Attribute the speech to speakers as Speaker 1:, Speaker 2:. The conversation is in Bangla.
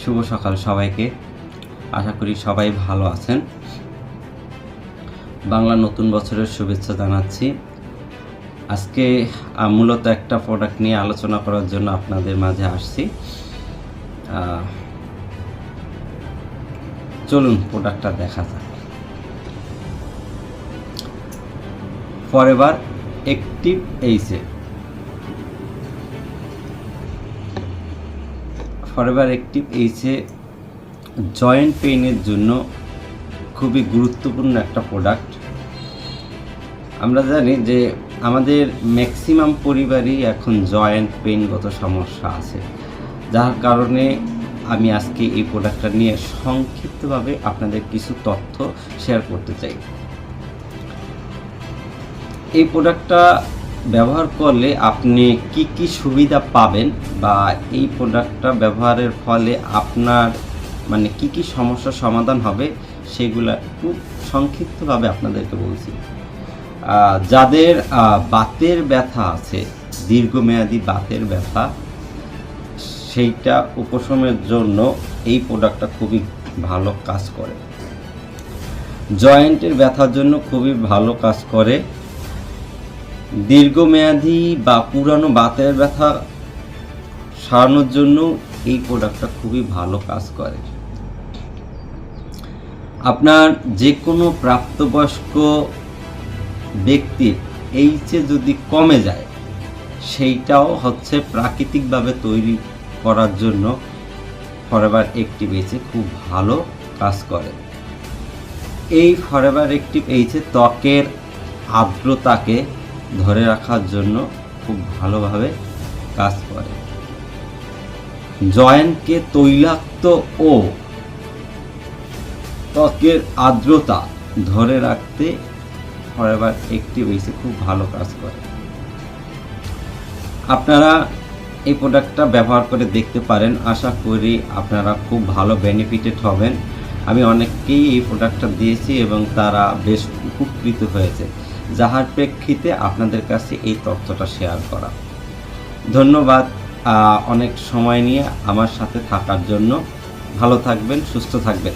Speaker 1: শুভ সকাল সবাইকে। আশা করি সবাই ভালো আছেন। বাংলা নতুন বছরের শুভেচ্ছা জানাচ্ছি। আজকে মূলত একটা প্রোডাক্ট নিয়ে আলোচনা করার জন্য আপনাদের মাঝে আসছি। চলুন প্রোডাক্টটা দেখা যাক। ফরএভার অ্যাক্টিভ এইচে ফরএভার অ্যাক্টিভ এইচে জয়েন্ট পেইনের জন্য খুবই গুরুত্বপূর্ণ একটা প্রোডাক্ট। আমরা জানি যে আমাদের ম্যাক্সিমাম পরিবারই এখন জয়েন্ট পেইনগত সমস্যা আছে, যার কারণে আমি আজকে এই প্রোডাক্টটা নিয়ে সংক্ষিপ্তভাবে আপনাদের কিছু তথ্য শেয়ার করতে চাই। এই প্রোডাক্টটা ব্যবহার করলে আপনি কি কি সুবিধা পাবেন বা এই প্রোডাক্টটা ব্যবহারের ফলে আপনার কি কি সমস্যার সমাধান হবে সেগুলো একটু সংক্ষিপ্তভাবে আপনাদেরকে বলছি। যাদের বাতের ব্যথা আছে, দীর্ঘমেয়াদী বাতের ব্যথা, সেইটা উপশমের জন্য এই প্রোডাক্টটা খুবই ভালো কাজ করে। জয়েন্টের ব্যথার জন্য খুবই ভালো কাজ করে। দীর্ঘমেয়াদী বা পুরানো বাতের ব্যথা সারানোর জন্য এই প্রোডাক্টটা খুবই ভালো কাজ করে। আপনার যে কোনো প্রাপ্তবয়স্ক ব্যক্তির এইচে যদি কমে যায়, সেইটাও হচ্ছে প্রাকৃতিকভাবে তৈরি করার জন্য ফরএভার অ্যাক্টিভ এইচে খুব ভালো কাজ করে। এই ফরএভার অ্যাক্টিভ এইচে ত্বকের আর্দ্রতাকে ধরে রাখার জন্য খুব ভালোভাবে কাজ করে। জয়েন্টকে তৈলাক্ত ও ত্বকের আর্দ্রতা ধরে রাখতে ফরএভার অ্যাক্টিভ এইচে খুব ভালো কাজ করে। আপনারা এই প্রোডাক্টটা ব্যবহার করে দেখতে পারেন। আশা করি আপনারা খুব ভালো বেনিফিটেড হবেন। আমি অনেককেই এই প্রোডাক্টটা দিয়েছি এবং তারা বেশ উপকৃত হয়েছে, যাহার প্রেক্ষিতে আপনাদের কাছে এই তথ্যটা শেয়ার করা। ধন্যবাদ অনেক সময় নিয়ে আমার সাথে থাকার জন্য। ভালো থাকবেন, সুস্থ থাকবেন।